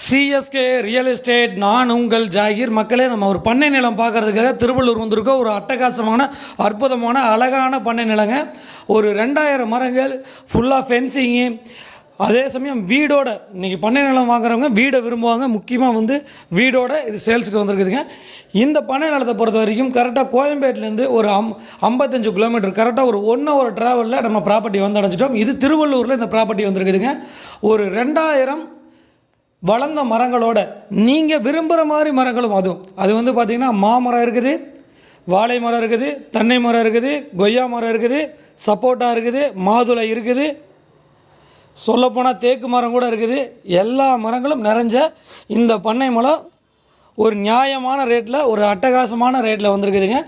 CSK real estate, நான் உங்கள் ஜாகீர். மக்களே, நம்ம ஒரு பண்ணை நிலம் பார்க்குறதுக்காக திருவள்ளூர் வந்திருக்கோம். ஒரு அட்டகாசமான அற்புதமான அழகான பண்ணை நிலங்க. ஒரு 2000 மரங்கள், ஃபுல்லாக ஃபென்சிங்கு, அதே சமயம் வீடோட. இன்றைக்கி பண்ணை நிலம் வாங்குறவங்க வீடை விரும்புவாங்க. முக்கியமாக வீடோட இது சேல்ஸுக்கு வந்திருக்குதுங்க. இந்த பண்ணை நிலத்தை பொறுத்த வரைக்கும் கரெக்டாக கோயம்பேட்டிலேருந்து ஒரு 55 கிலோமீட்டர், கரெக்டாக ஒரு 1 hour ட்ராவலில் நம்ம ப்ராப்பர்ட்டி வந்து அடைஞ்சிட்டோம். இது திருவள்ளூரில் இந்த ப்ராப்பர்ட்டி வந்திருக்குதுங்க. ஒரு 2000 வளர்ந்த மரங்களோட நீங்கள் விரும்புகிற மாதிரி மரங்களும் அது பார்த்திங்கன்னா மாமரம் இருக்குது, வாழை மரம் இருக்குது, தென்னை மரம் இருக்குது, கொய்யா மரம் இருக்குது, சப்போட்டா இருக்குது, மாதுளை இருக்குது, சொல்லப்போனால் தேக்கு மரம் கூட இருக்குது. எல்லா மரங்களும் நிறைஞ்ச இந்த பண்ணை மரம் ஒரு நியாயமான ரேட்டில், ஒரு அட்டகாசமான ரேட்டில் வந்திருக்குதுங்க.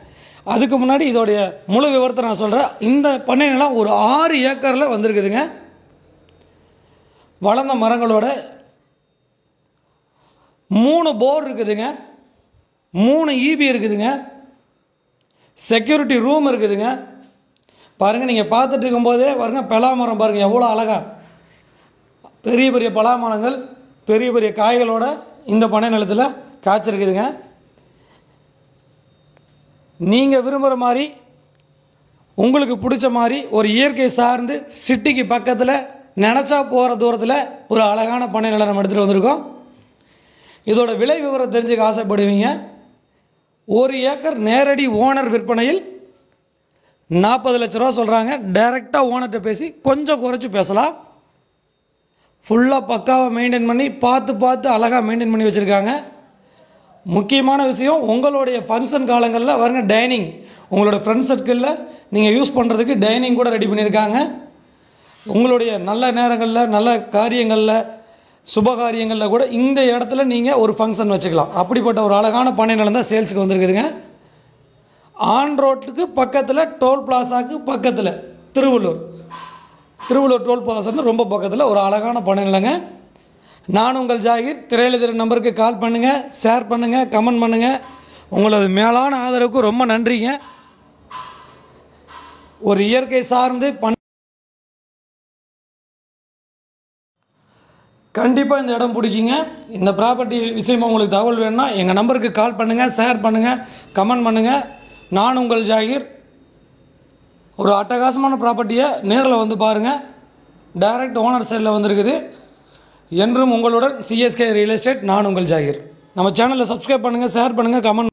அதுக்கு முன்னாடி இதோடைய முழு விவரத்தை நான் சொல்கிறேன். இந்த பண்ணை நிலம் ஒரு 6 ஏக்கரில் வந்திருக்குதுங்க. வளர்ந்த மரங்களோட 3 போர் இருக்குதுங்க, 3 ஈபி இருக்குதுங்க, செக்யூரிட்டி ரூம் இருக்குதுங்க. பாருங்கள், நீங்கள் பார்த்துட்டு இருக்கும்போதே பாருங்கள், பலாமரம் பாருங்கள் எவ்வளோ அழகாக, பெரிய பெரிய பலாமரங்கள், பெரிய பெரிய காய்களோட இந்த பண்ணை நிலத்தில் காய்ச்சிருக்குதுங்க. நீங்கள் விரும்புகிற மாதிரி, உங்களுக்கு பிடிச்ச மாதிரி ஒரு இயற்கை சார்ந்து சிட்டிக்கு பக்கத்தில் நினச்சா போகிற தூரத்தில் ஒரு அழகான பண்ணை நிலம் நம்ம எடுத்துகிட்டு வந்திருக்கோம். இதோட விலை விவரம் தெரிஞ்சுக்க ஆசைப்படுவீங்க. 1 ஏக்கர் நேரடி ஓனர் விற்பனையில் 40 லட்ச ரூபா சொல்கிறாங்க. டைரெக்டாக ஓனர்கிட்ட பேசி கொஞ்சம் குறைச்சி பேசலாம். ஃபுல்லாக பக்காவாக மெயின்டைன் பண்ணி பார்த்து அழகாக மெயின்டைன் பண்ணி வச்சுருக்காங்க. முக்கியமான விஷயம், உங்களுடைய ஃபங்க்ஷன் காலங்களில் வருங்க டைனிங், உங்களோட ஃப்ரெண்ட் சர்க்கிளில் நீங்கள் யூஸ் பண்ணுறதுக்கு டைனிங் கூட ரெடி பண்ணியிருக்காங்க. உங்களுடைய நல்ல நேரங்களில், நல்ல காரியங்களில், சுபகாரியங்களில் கூட இந்த இடத்துல நீங்கள் ஒரு ஃபங்க்ஷன் வச்சுக்கலாம். அப்படிப்பட்ட ஒரு அழகான பண்ணை நிலம் தான் சேல்ஸுக்கு வந்திருக்குதுங்க. ஆன் ரோட்டுக்கு பக்கத்தில், டோல் பிளாசாவுக்கு பக்கத்தில், திருவள்ளூர் டோல் பிளாசா ரொம்ப பக்கத்தில் ஒரு அழகான பண்ணை நிலங்க. நான் உங்கள் ஜாகீர். திரையில் தெரியும் நம்பருக்கு கால் பண்ணுங்கள், ஷேர் பண்ணுங்கள், கமெண்ட் பண்ணுங்கள். உங்களது மேலான ஆதரவுக்கு ரொம்ப நன்றிங்க. ஒரு இயற்கை சார்ந்து கண்டிப்பாக இந்த இடம் பிடிக்குங்க. இந்த ப்ராப்பர்ட்டி விஷயமா உங்களுக்கு தகவல் வேணும்னா எங்கள் நம்பருக்கு கால் பண்ணுங்கள், ஷேர் பண்ணுங்கள், கமெண்ட் பண்ணுங்கள். நான் உங்கள் ஜாகீர். ஒரு அட்டகாசமான ப்ராப்பர்ட்டியை நேரில் வந்து பாருங்கள். டைரக்ட் ஓனர் சைடில் வந்திருக்குது. என்றும் உங்களுடன் சிஎஸ்கே ரியல் எஸ்டேட், நான் உங்கள் ஜாகீர். நம்ம சேனலில் சப்ஸ்கிரைப் பண்ணுங்கள், ஷேர் பண்ணுங்கள், கமெண்ட்